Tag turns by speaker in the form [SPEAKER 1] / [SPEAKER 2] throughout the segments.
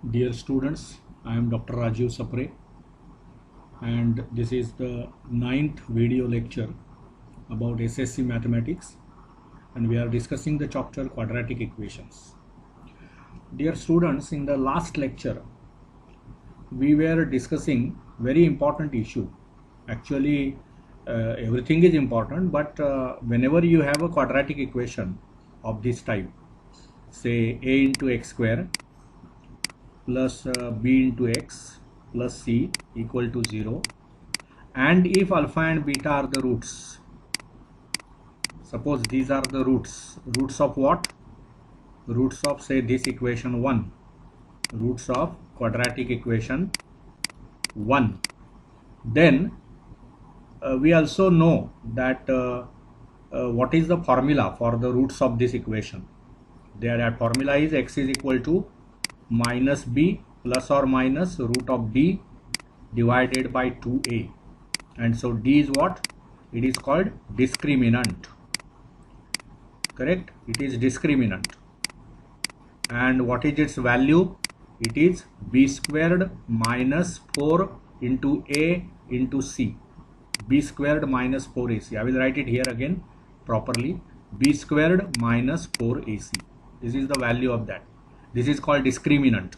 [SPEAKER 1] Dear students, I am Dr. Rajiv Sapre and this is the 9th video lecture about SSC Mathematics, and we are discussing the chapter quadratic equations. Dear students, in the last lecture we were discussing very important issue. Actually everything is important, but whenever you have a quadratic equation of this type, say a into x square plus b into x plus c equal to 0, and if alpha and beta are the roots, suppose these are the roots of what? Roots of, say, this equation 1, roots of quadratic equation 1, then we also know that what is the formula for the roots of this equation. That formula is x is equal to minus b plus or minus root of d divided by 2a, and so d is what? It is called discriminant. Correct? It is discriminant. And what is its value? It is b squared minus 4 into a into c. B squared minus 4ac. I will write it here again properly. B squared minus 4ac. This is the value of that. This is called discriminant.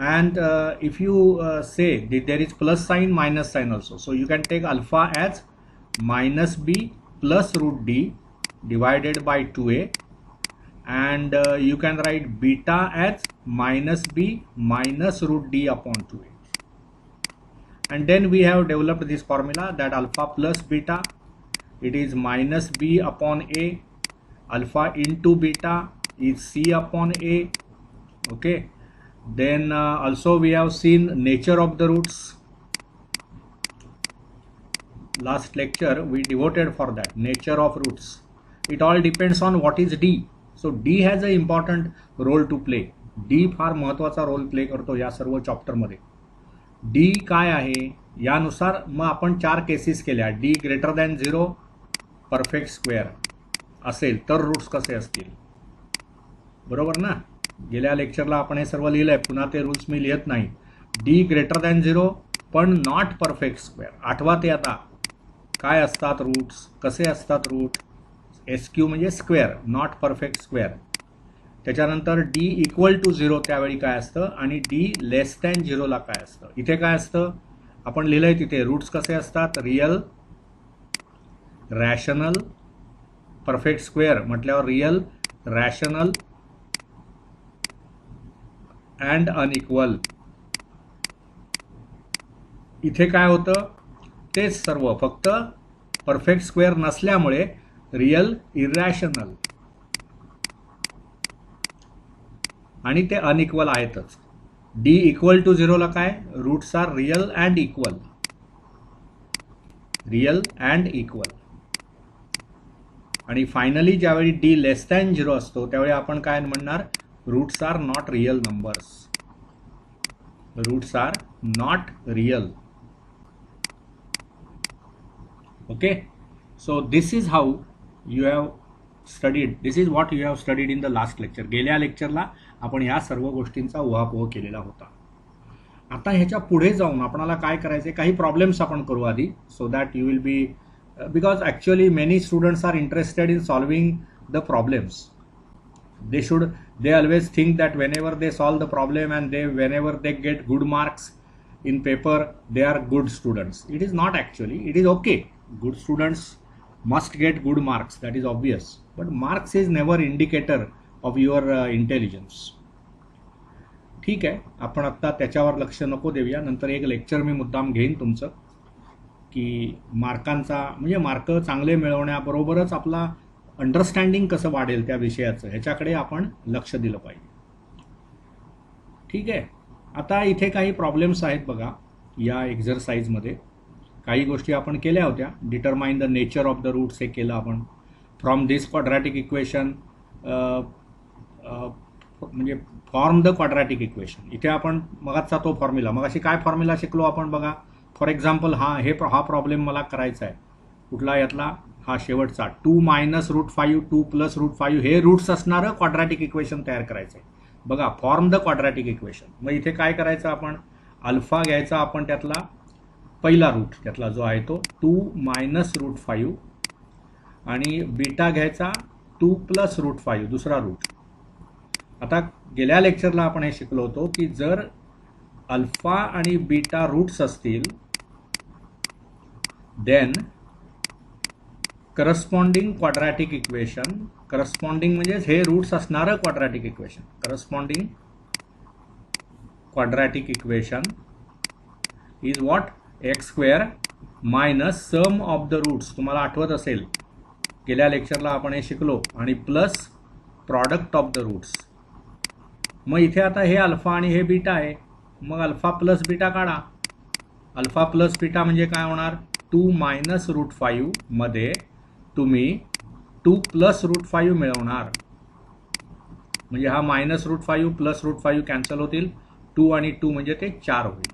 [SPEAKER 1] And if you say that there is plus sign, minus sign also, so you can take alpha as minus b plus root d divided by 2a, and you can write beta as minus b minus root d upon 2a. And then we have developed this formula that alpha plus beta, it is minus b upon a, alpha into beta is c upon a. Okay, then also we have seen nature of the roots. Last lecture we devoted for that, nature of roots. It all depends on what is d. So d has an important role to play. d फार महत्त्वाचा role play करतो या सर्व chapter मध्ये. D काय आहे यानुसार मग आपण 4 केसेस केल्या. D greater than 0 perfect square असेल तर रूट्स कसे असतील, बरोबर ना. गेल्या लेक्चरला आपण हे सर्व लिहिलंय, पुन्हा ते रूल्स मी लिहित नाही. डी ग्रेटर दॅन 0 पण नॉट परफेक्ट स्क्वेअर. आठवा ते आता काय असतात रूट्स, कसे असतात रूट. SQ म्हणजे स्क्वेअर, नॉट परफेक्ट स्क्वेअर. त्याच्यानंतर डी इक्वल टू 0 त्यावेळी काय असतं, आणि डी लेस दॅन 0 ला काय असतं. इथे काय असतं आपण लिहिलंय तिथे. रूट्स कसे असतात, रियल, रॅशनल, परफेक्ट स्क्वेअर म्हटल्यावर रियल, रॅशनल अँड अनइक्वल. इथे काय होतं तेच सर्व, फक्त परफेक्ट स्क्वेअर नसल्यामुळे रियल, इरॅशनल आणि ते अनइक्वल आहेतच. डी इक्वल टू 0 ला काय, roots are real and equal, real and equal. आणि फायनली ज्यावेळी डी लेस दॅन 0 असतो त्यावेळी आपण काय म्हणणार, roots are not real numbers, roots are not real. Okay, so this is how you have studied, this is what you have studied in the last lecture. गेल्या लेक्चरला आपण ह्या सर्व गोष्टींचा उहापोह केलेला होता. आता ह्याच्या पुढे जाऊन आपल्याला काय करायचे, काही प्रॉब्लेम्स आपण करू आधी, so that you will be, because actually many students are interested in solving the problems. they always think that whenever they solve the problem and whenever they get good marks in paper, they are good students. It is not actually. It is okay. Good students must get good marks, that is obvious, but marks is never indicator of your intelligence. ठीक आहे, आपण आता त्याच्यावर लक्ष नको देऊया. नंतर एक लेक्चर मी मुद्दाम घेईन तुमचं, की मार्कांचा म्हणजे मार्क चांगले मिळवण्याबरोबरच आपला अंडरस्टँडिंग कसं वाढेल त्या विषयाचं, ह्याच्याकडे आपण लक्ष दिलं पाहिजे. ठीक आहे, आता इथे काही प्रॉब्लेम्स आहेत बघा या एक्झरसाइजमध्ये. काही गोष्टी आपण केल्या होत्या. Determine the nature of the roots हे केलं आपण. फ्रॉम दिस क्वाड्रॅटिक इक्वेशन म्हणजे फॉर्म द क्वाड्रॅटिक इक्वेशन. इथे आपण मगाचा तो फॉर्म्युला, मगाशी काय फॉर्म्युला शिकलो आपण बघा. फॉर एक्झाम्पल हा प्रॉब्लेम मला करायचा आहे. कुठला यातला, हा शेवटचा. 2 - √5 2 + √5 हे रूट्स असणारं क्वाड्रॅटिक इक्वेशन तयार करायचं आहे. बघा, फॉर्म द क्वाड्रॅटिक इक्वेशन. मग इथे काय करायचं, आपण अल्फा घ्यायचा, आपण त्यातला पहिला रूट त्यातला जो आहे तो 2 मायनस रूट 5 आणि बीटा घ्यायचा 2 प्लस रूट 5 दुसरा रूट. आता गेल्या लेक्चरला आपण हे शिकलो होतो की जर अल्फा आणि बीटा रूट्स असतील then corresponding quadratic equation, corresponding म्हणजे हे रूट्स असणारं quadratic equation, corresponding quadratic equation is what, x square minus sum of the roots. तुम्हाला आठवत असेल गेल्या लेक्चरला आपण हे शिकलो, आणि plus product of the roots. मग इथे आता हे अल्फा आणि हे बीटा आहे, मग अल्फा प्लस बीटा काढा. अल्फा प्लस बीटा म्हणजे काय होणार, 2 मायनस रूट 5 मध्ये तुम्ही 2 प्लस रूट 5 मिळवणार. म्हणजे हा minus root 5 plus root 5 cancel होतील, 2 आणि 2 म्हणजे ते 4 होईल.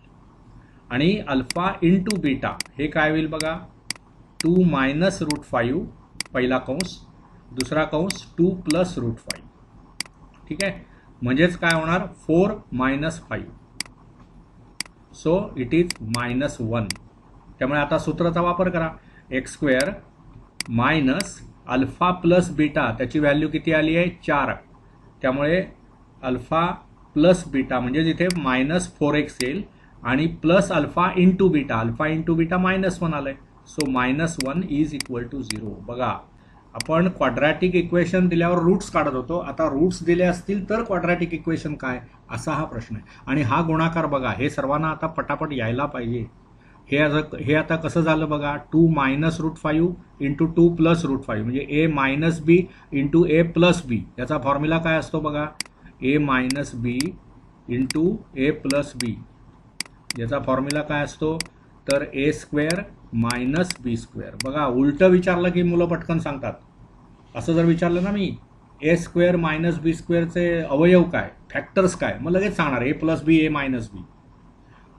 [SPEAKER 1] आणि अल्फा इंटू बीटा हे काय होईल बघा, 2 मायनस रूट 5 पहिला कंस, दुसरा कंस 2 प्लस रूट 5. ठीक आहे, म्हणजेच काय होणार, 4 मायनस 5. So it is -1. त्यामुळे आता सूत्राचा वापर करा, x square minus alpha plus beta, त्याची व्हॅल्यू किती आली आहे, 4. त्यामुळे अल्फा प्लस बीटा म्हणजे इथे -4x येईल, आणि plus alpha into beta, alpha into beta -1 आलंय. So -1 is equal to 0. बघा, आपण क्वाड्रॅटिक इक्वेशन दिल्यावर रूट्स काढत होतो, आता रूट्स दिले असतील तर क्वाड्रॅटिक इक्वेशन काय, असा हा प्रश्न आहे. आणि हा गुणाकार बघा, हे सर्वांना आता पटापट यायला पाहिजे. हे आता कसं झालं बघा, 2 minus root 5 into 2 plus root 5 म्हणजे a minus b into a plus b. याचा फॉर्म्युला काय असतो बघा, a minus b into a plus b. याचा फॉर्म्युला काय असतो, तर a square minus b square. बघा, उलटं विचारलं की मुलं पटकन सांगतात. असं जर विचारलं ना मी, ए स्क्वेअर मायनस बी स्क्वेअरचे अवयव काय, फॅक्टर्स काय, मग लगेच सांगणार ए प्लस बी ए मायनस बी.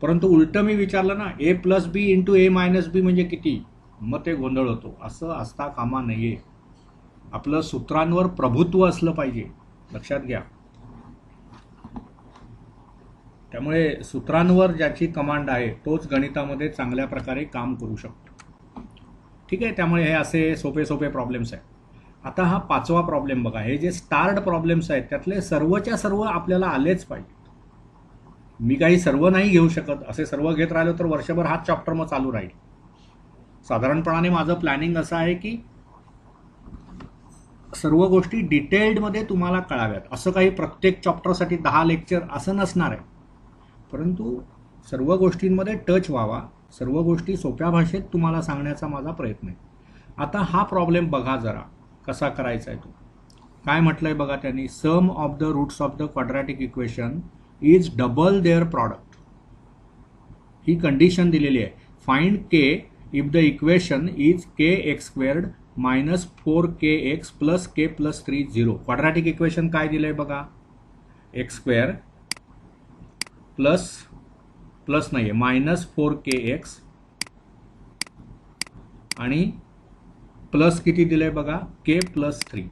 [SPEAKER 1] परंतु उलटं मी विचारलं ना, ए प्लस बी इंटू ए मायनस बी म्हणजे किती, मग ते गोंधळ होतो. असं असता कामा नये. आपलं सूत्रांवर प्रभुत्व असलं पाहिजे, लक्षात घ्या. त्यामुळे सूत्रांवर ज्याची कमांड आहे तोच गणितामध्ये चांगल्या प्रकारे काम करू शकतो. ठीक आहे, त्यामुळे हे असे सोपे सोपे प्रॉब्लेम्स आहेत. आता हा 5वा प्रॉब्लेम बघा, हे जे स्टार्ड प्रॉब्लेम्स आहेत त्यातले सर्वच्या सर्व आपल्याला आलेच पाहिजे. मी काही सर्व नाही घेऊ शकत, असे सर्व घेत राहिलो तर वर्षभर हाच चॅप्टर मग चालू राहील. साधारणपणाने माझं प्लॅनिंग असं आहे की सर्व गोष्टी डिटेल्डमध्ये तुम्हाला कळाव्यात. असं काही प्रत्येक चॅप्टरसाठी 10 लेक्चर असं नसणार आहे, परंतु सर्व गोष्टींमध्ये टच व्हावा, सर्व गोष्टी सोप्या भाषेत तुम्हाला सांगण्याचा माझा प्रयत्न आहे. आता हा प्रॉब्लेम बघा जरा कसा करायचा आहे तो. काय म्हटलंय बघा त्यांनी, sum of the roots of the quadratic equation is double their product. ही कंडिशन दिलेली आहे. Find K if the equation is K X squared minus 4kx plus K plus 3 0. Quadratic equation काय दिलंय बघा, एक्स स्क्वेअर प्लस नाही आहे -4kx आणि plus किती दिलंय बघा, के प्लस 3.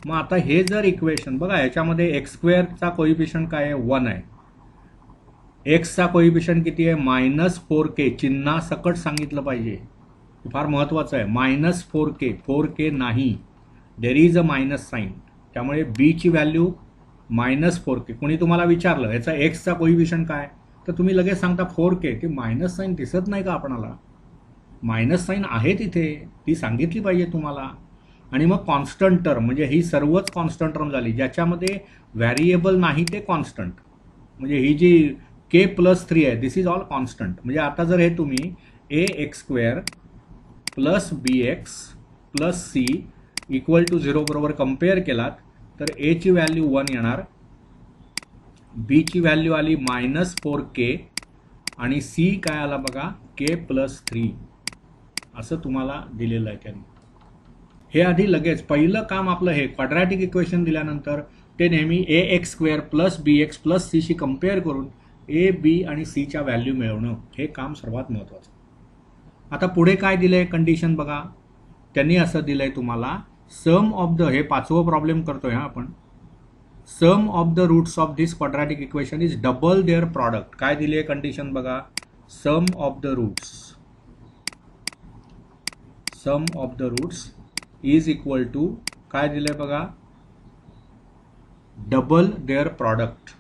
[SPEAKER 1] मग आता हे जर इक्वेशन बघा, याच्यामध्ये एक्स स्क्वेअरचा कोइफिशियंट काय आहे, 1 आहे. एक्सचा कोइफिशियंट किती आहे, -4k. चिन्हा सकट सांगितलं पाहिजे, फार महत्वाचं आहे. -4k, 4k नाही, there is a minus sign. त्यामुळे बी ची व्हॅल्यू -4k. कोणी तुम्हाला विचारलं याचा एक्सचा कोइफिशियंट काय, तर तुम्ही लगेच सांगता 4k. ते मायनस साईन दिसत नाही का आपणाला, मायनस साईन आहे तिथे, ती सांगितली पाहिजे तुम्हाला. आणि मग कॉन्स्टंट टर्म म्हणजे ही सर्वच कॉन्स्टंट टर्म झाली, ज्याच्यामध्ये व्हॅरिएबल नाही ते कॉन्स्टंट. म्हणजे ही जी के प्लस 3 आहे, दिस इज ऑल कॉन्स्टंट. म्हणजे आता जर हे तुम्ही A X square plus B X plus C equal to 0 बरोबर कम्पेअर केलात तर ए ची व्हॅल्यू 1 येणार, बी ची व्हॅल्यू आली -4k आणि सी काय आला बघा, के प्लस 3. असं तुम्हाला दिलेलं आहे त्यांनी. हे आधी लगेच पहिलं काम आपलं हे क्वाड्रॅटिक इक्वेशन दिल्यानंतर ते नेहमी ए X square plus B X plus C शी कम्पेअर करून ए बी आणि सीच्या व्हॅल्यू मिळवणं, हे काम सर्वात महत्त्वाचं. आता पुढे काय दिलंय कंडिशन बघा, त्यांनी असं दिलंय तुम्हाला, सम ऑफ द, हे 5वं प्रॉब्लेम करतोय हा आपण, sum of the roots of this quadratic equation is double their product. काय दिली आहे कंडिशन बघा, sum of the roots is equal to काय दिलंय बघा, डबल देअर प्रॉडक्ट.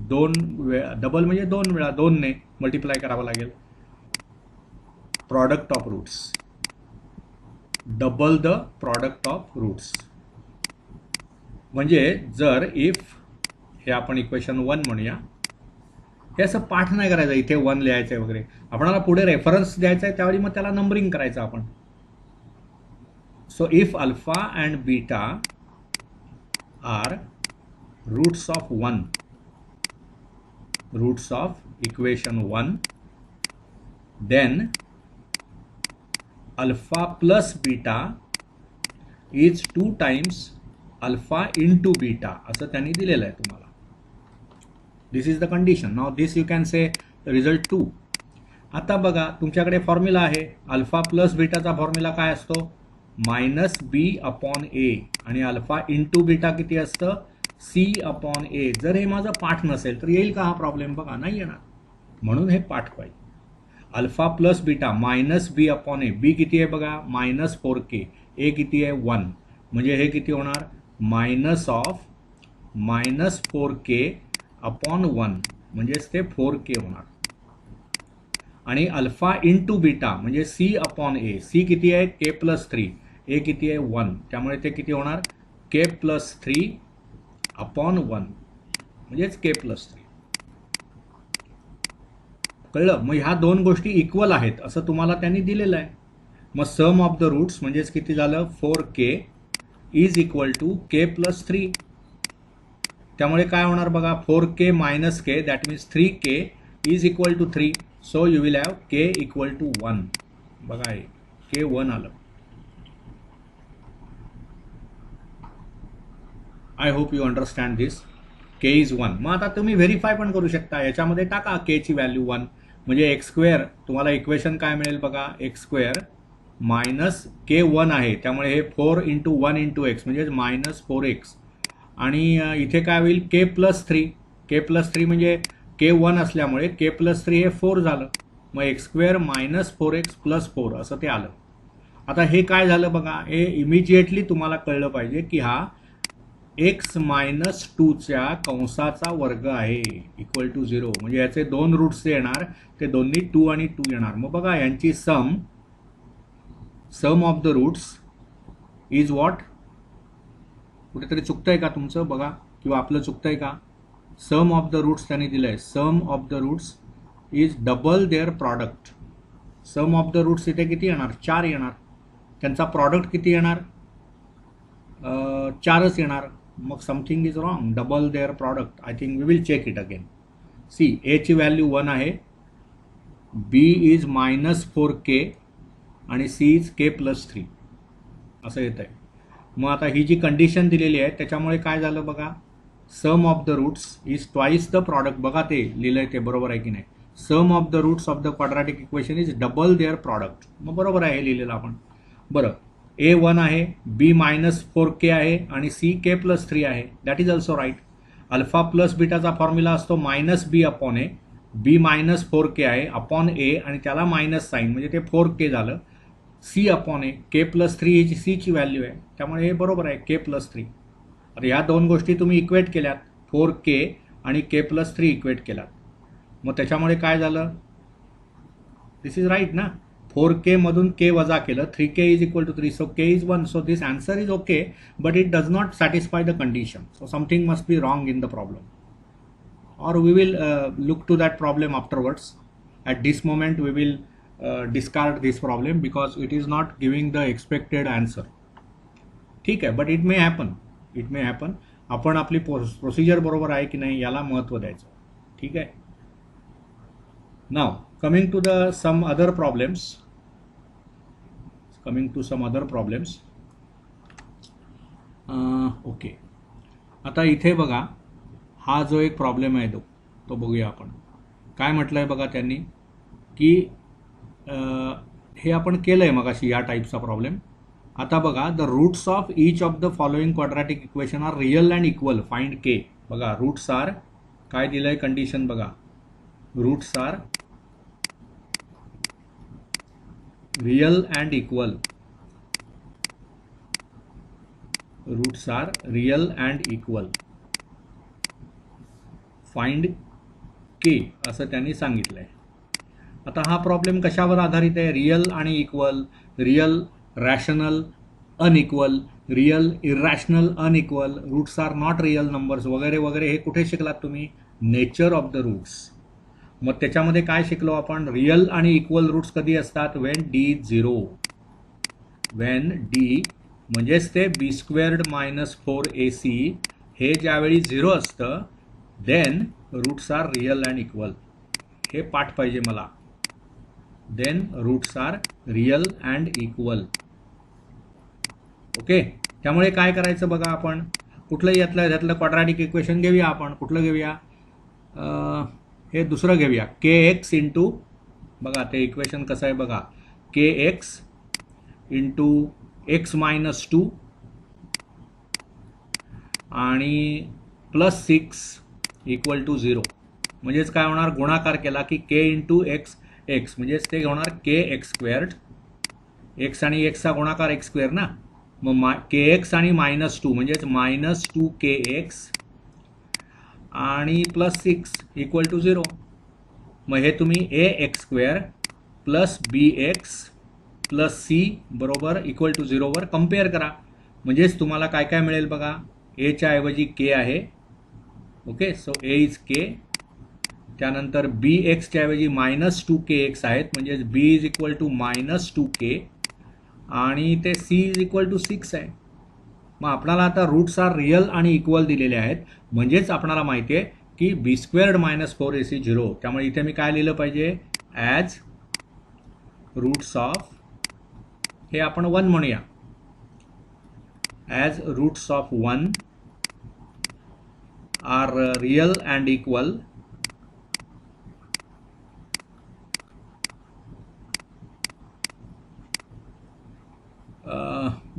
[SPEAKER 1] दोन वेळा, डबल म्हणजे दोन वेळा, दोनने मल्टिप्लाय करावं लागेल. Product of roots, double the product of roots. म्हणजे जर इफ, हे आपण इक्वेशन 1 म्हणूया, हे असं पाठ नाही करायचं, इथे 1 लिहायचं आहे वगैरे, आपल्याला पुढे रेफरन्स द्यायचा आहे, त्यावेळी मग त्याला नंबरिंग करायचं आपण. So if alpha and beta are roots of 1, roots of equation 1, then alpha plus beta is 2 times alpha into beta, असं त्यांनी दिलेलं आहे तुम्हाला. This is the condition. Now this you can say result 2. आता बघा तुमच्याकडे फॉर्म्युला आहे, alpha plus बीटाचा फॉर्म्युला काय असतो, -b/a, आणि अल्फा इंटू बीटा किती असतं, c/a. जर हे माझं पाठ नसेल तर येईल का हा प्रॉब्लेम, बघा नाही येणार, म्हणून हे पाठ पाहिजे. Alpha plus beta -b/a, b किती आहे बघा -4k, a किती आहे 1, म्हणजे हे किती होणार, -4k/1, म्हणजेच ते 4k होणार. आणि अल्फा इंटू बीटा म्हणजे c/a, c किती आहे k+3, a किती आहे 1, त्यामुळे ते किती होणार, k+3/1, म्हणजेच k+3. कळलं. मग ह्या दोन गोष्टी इक्वल आहेत असं तुम्हाला त्यांनी दिलेलं आहे. मग सम ऑफ द रूट्स म्हणजेच किती झालं, 4k is equal to k+3. त्यामुळे काय होणार बघा, 4k - k, that means 3k is equal to 3. So you will have k equal to 1. बघा हे k 1 आलं. I hope you understand this. k is 1. मग आता तुम्ही व्हेरीफाय पण करू शकता, याच्यामध्ये टाका k ची व्हॅल्यू 1, म्हणजे x² तुम्हाला इक्वेशन काय मिळेल बघा, x² - k 1 आहे, त्यामुळे हे 4 × 1 × x म्हणजे -4x. आणि इथे काय होईल, k+3, k+3 म्हणजे k 1 असल्यामुळे k+3 हे 4 झालं, मग x² - 4x + 4 असं ते आलं. आता हे काय झालं बघा, हे इमिजिएटली तुम्हाला कळलं पाहिजे की हा x - 2च्या कंसाचा वर्ग आहे इक्वल टू 0, म्हणजे याचे दोन रूट्स येणार, ते दोन्ही 2 आणि 2 येणार. मग बघा यांची sum of the roots is what. कुठेतरी चुकतंय का तुमचं बघा, किंवा आपलं चुकतंय का. सम ऑफ द रूट्स त्यांनी दिलंय, sum of the roots is double their product. Sum of the roots इथे किती येणार, 4 येणार, त्यांचा प्रॉडक्ट किती येणार, 4च येणार. मग something is wrong, double their product. I think we will check it again. See, A ची व्हॅल्यू 1 आहे, बी इज -4k आणि c इज k+3 असं येत आहे. मग आता ही जी कंडिशन दिलेली आहे त्याच्यामुळे काय झालं बघा, sum of the roots is twice the product. बघा ते लिहिलंय ते बरोबर आहे की नाही. Sum of the roots of the quadratic equation is double their product. मग बरोबर आहे हे लिहिलेलं आपण. बरं, a 1 आहे, b -4k आहे आणि c k+3 आहे, that is also right. Alpha plus बीटाचा फॉर्म्युला असतो -b/a, b -4k आहे अपॉन a आणि त्याला मायनस साईन म्हणजे ते 4k झालं, c/a, k+3 ही c ची व्हॅल्यू आहे, त्यामुळे हे बरोबर आहे k+3. आता ह्या दोन गोष्टी तुम्ही इक्वेट केल्यात, 4k आणि k+3 इक्वेट केलात, मग त्याच्यामुळे काय झालं, दिस इज राईट ना. 4k मधून k वजा केलं, 3k is equal to 3, so k is 1. So this answer is okay, but it does not satisfy the condition. So something must be wrong in the problem, or we will look to that problem afterwards. At this moment we will discard this problem because it is not giving the expected answer. ठीक आहे, but it may happen, it may happen. आपण आपली procedure बरोबर आहे की नाही याला महत्त्व द्यायचं. ठीक आहे. Now coming to the some other problems. Okay. आता इथे बघा, हा जो एक प्रॉब्लेम आहे तो बघूया आपण. काय म्हटलं आहे बघा त्यांनी की हे आपण केलं आहे मगाशी या टाईपचा प्रॉब्लेम. आता बघा, the roots of each of the following quadratic equation are real and equal, find K. बघा रूट्स आर काय दिलंय कंडिशन बघा, roots are real and equal, roots are real and equal, find K असं त्यांनी सांगितलंय. आता हा प्रॉब्लेम कशावर आधारित आहे? रिअल आणि equal, real rational unequal, real irrational unequal, roots are not real numbers वगैरे वगैरे. हे कुठे शिकलात तुम्ही? Nature of the roots. मग त्याच्यामध्ये काय शिकलो आपण? रिअल आणि इक्वल रूट्स कधी असतात? वेन डी 0, वेन डी म्हणजेच ते बी स्क्वेअर्ड मायनस 4ac हे ज्यावेळी 0 असतं, then roots are real and equal. हे पाठ पाहिजे मला. Then roots are real and equal. Okay. त्यामुळे काय करायचं बघा, आपण कुठलंही यातलं क्वाड्रॅटिक इक्वेशन घेऊया. आपण कुठलं घेऊया? हे दुसरं घेऊया, के एक्स इंटू, बघा ते इक्वेशन कसं आहे बघा, के एक्स इंटू एक्स मायनस 2 आणि प्लस 6 इक्वल टू 0. म्हणजेच काय होणार? गुणाकार केला की के इंटू एक्स एक्स म्हणजेच ते होणार के एक्स स्क्वेअर्ड. एक्स आणि एक्सचा गुणाकार एक्स स्क्वेअर ना, मग के एक्स आणि मायनस 2 म्हणजेच मायनस 2 के एक्स आणि प्लस 6 इक्वल टू 0. मग हे तुम्ही A X square plus B X plus C बरोबर इक्वल टू 0 वर कम्पेअर करा. म्हणजेच तुम्हाला काय काय मिळेल बघा, एच्या ऐवजी के आहे. ओके, सो ए इज के. त्यानंतर बी एक्सच्या ऐवजी मायनस 2 के एक्स आहेत, म्हणजेच बी इज इक्वल टू मायनस 2 के आणि ते सी इज इक्वल टू 6 आहे. मग आपल्याला आता रूट्स आर रिअल आणि इक्वल दिलेले आहेत, म्हणजेच आपल्याला माहिती आहे की बी स्क्वेअर्ड मायनस 4ac 0. त्यामुळे इथे मी काय लिहिलं पाहिजे? ॲज रूट्स ऑफ, हे आपण 1 म्हणूया, as roots of 1 are real and equal,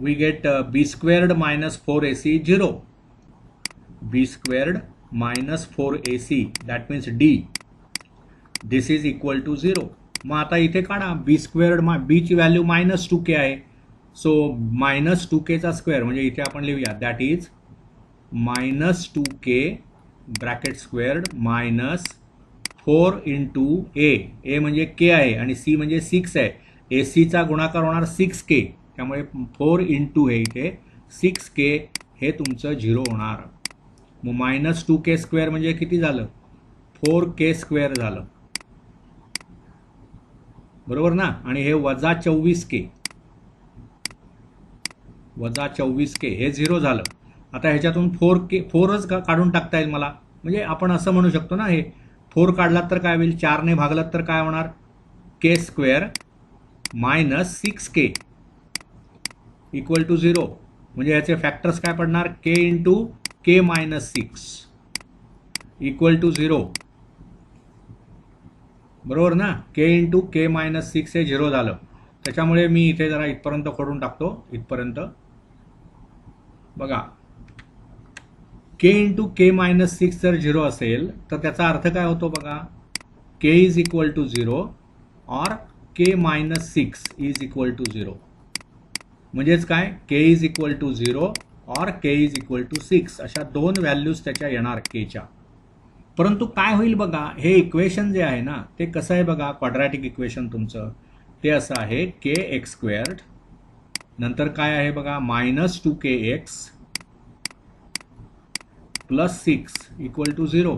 [SPEAKER 1] we get b squared minus 4ac 0, b squared minus 4ac, that means d, this is equal to 0. मग आता इथे काढा, b squared, b ची व्हॅल्यू मायनस 2k आहे, so minus 2k चा square, म्हणजे इथे आपण लिहूया that is minus 2k bracket squared minus 4 into A म्हणजे k आहे आणि c म्हणजे 6 आहे. ac चा गुणाकार होणार 6k, त्यामुळे 4 इंटू हे इथे 6k हे तुमचं 0 होणार. मग मायनस 2k स्क्वेअर म्हणजे किती झालं? 4k स्क्वेअर झालं, बरोबर ना. आणि हे वजा 24k, वजा 24k हे 0 झालं. आता ह्याच्यातून 4च काढून टाकता येईल मला, म्हणजे आपण असं म्हणू शकतो ना, हे 4 काढलात तर काय होईल? 4 ने भागलात तर काय होणार? k square minus 6k equal to 0. म्हणजे याचे फॅक्टर्स काय पडणार? k into k minus 6 equal to 0, बरोबर ना. k इंटू k मायनस 6 हे 0 झालं. त्याच्यामुळे मी इथे जरा इथपर्यंत खोडून टाकतो, इथपर्यंत बघा. k इंटू k मायनस 6 जर 0 असेल तर त्याचा अर्थ काय होतो बघा? k इज इक्वल टू 0 और k minus 6 is equal to 0. म्हणजेच काय? k इज इक्वल टू 0 और k इज इक्वल टू 6 अशा दोन व्हॅल्यूज त्याच्या येणार kच्या. परंतु काय होईल बघा, हे इक्वेशन जे आहे ना ते कसं आहे बघा, क्वाड्रॅटिक इक्वेशन तुमचं ते असं आहे के एक्स स्क्वेअर्ड, नंतर काय आहे बघा minus 2kx plus 6 equal to 0.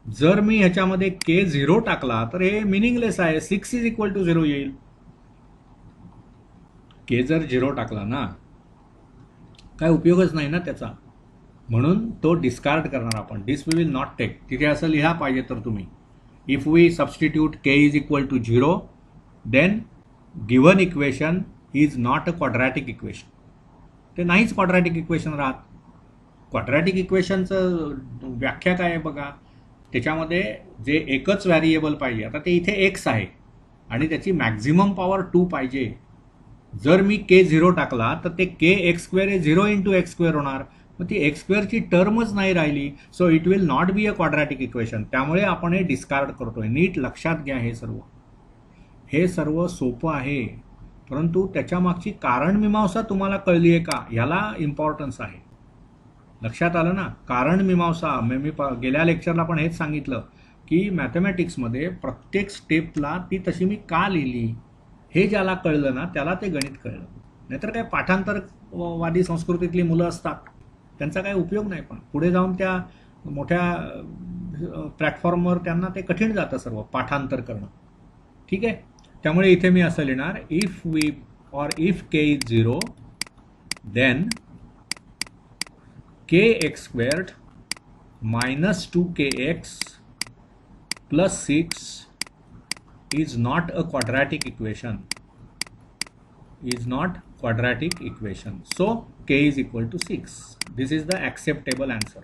[SPEAKER 1] जर मी ह्याच्यामध्ये k 0 टाकला तर हे मिनिंगलेस आहे, 6 इज इक्वल टू 0 येईल. के जर 0 टाकला ना काय उपयोगच नाही ना त्याचा, म्हणून तो डिस्कार्ड करणार आपण. This we will not take. तिथे असं लिहा पाहिजे तर तुम्ही, if we substitute k is equal to 0 then given equation is not a quadratic equation. ते नाहीच क्वाड्रॅटिक इक्वेशन राहत. क्वाड्रॅटिक इक्वेशनचं व्याख्या काय आहे बघा, त्याच्यामध्ये जे एकच व्हॅरिएबल पाहिजे. आता ते इथे एक्स आहे आणि त्याची मॅक्झिमम पॉवर 2 पाहिजे, जर मी k0 टाकला तर ते kx² हे 0 इंटू x² होणार, मग ती x² ची टर्मच नाही राहिली. So it will not be a quadratic equation. त्यामुळे आपण हे डिस्कार्ड करतोय. नीट लक्षात घ्या, हे सर्व सोपं आहे, परंतु त्याच्या मागची कारणमीमांसा तुम्हाला कळली आहे का, ह्याला इम्पॉर्टन्स आहे. लक्षात आलं ना? कारणमीमांसा मी गेल्या लेक्चरला पण हेच सांगितलं की मॅथमॅटिक्समध्ये प्रत्येक स्टेपला ती तशी मी का लिहिली, हे ज्याला कळलं ना त्याला ते गणित कळलं. नाहीतर काय पाठांतरवादी संस्कृतीतली मुलं असतात, त्यांचा काही उपयोग नाही. पण पुढे जाऊन त्या मोठ्या प्लॅटफॉर्मवर त्यांना ते कठीण जातं सर्व पाठांतर करणं. ठीक आहे. त्यामुळे इथे मी असं लिहिणार, if k is 0 then kx² minus 2kx plus 6 is not a quadratic equation. So k is equal to 6. This is the acceptable answer.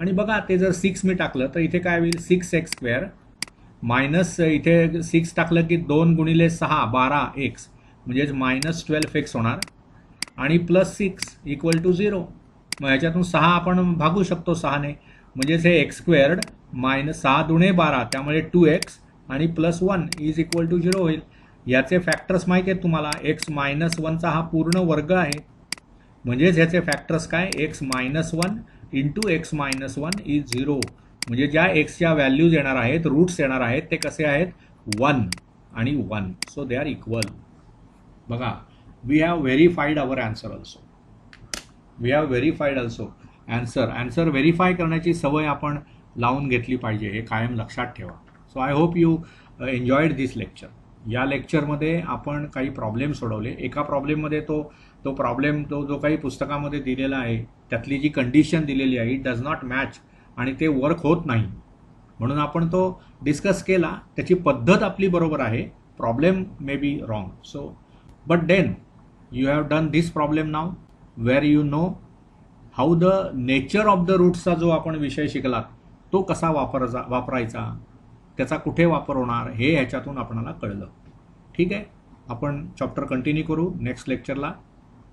[SPEAKER 1] आणि बघा, ते जर 6 मी टाकलं तर इथे काय होईल, 6x² मायनस इथे 6 टाकलं की 2 गुणिले 6 12x म्हणजेच -12x होणार, आणि प्लस 6 इक्वल टू 0. मग ह्याच्यातून 6 आपण भागू शकतो 6ने, म्हणजेच हे x² मायनस 6 दुणे 12, त्यामुळे 2x आणि प्लस 1 इज इक्वल टू 0 होईल. याचे फॅक्टर्स माहिती आहेत तुम्हाला, x-1चा हा पूर्ण वर्ग आहे, म्हणजेच ह्याचे फॅक्टर्स काय, x-1 इंटू x-1 इज 0. म्हणजे ज्या एक्सच्या व्हॅल्यूज येणार आहेत, रूट्स येणार आहेत, ते कसे आहेत, 1 आणि 1. So they are equal. बघा, we have verified our answer also. Answer verify करण्याची सवय आपण लावून घेतली पाहिजे, हे कायम लक्षात ठेवा. So I hope you enjoyed this lecture. या लेक्चरमध्ये आपण काही प्रॉब्लेम सोडवले. एका प्रॉब्लेममध्ये तो प्रॉब्लेम जो काही पुस्तकामध्ये दिलेला आहे त्यातली जी कंडिशन दिलेली आहे, इट डज नॉट मॅच आणि ते वर्क होत नाही, म्हणून आपण तो डिस्कस केला. त्याची पद्धत आपली बरोबर आहे, problem may be wrong. So but then you have done this problem now where you know how the nature of the roots चा जो आपण विषय शिकलात तो कसा वापरायचा, त्याचा कुठे वापर होणार, हे ह्याच्यातून आपल्याला कळलं. ठीक आहे. आपण चॅप्टर कंटिन्यू करू नेक्स्ट लेक्चरला.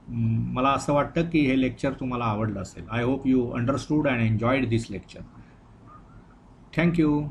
[SPEAKER 1] मला असं वाटतं की हे लेक्चर तुम्हाला आवडलं असेल. I hope you understood and enjoyed this lecture. Thank you.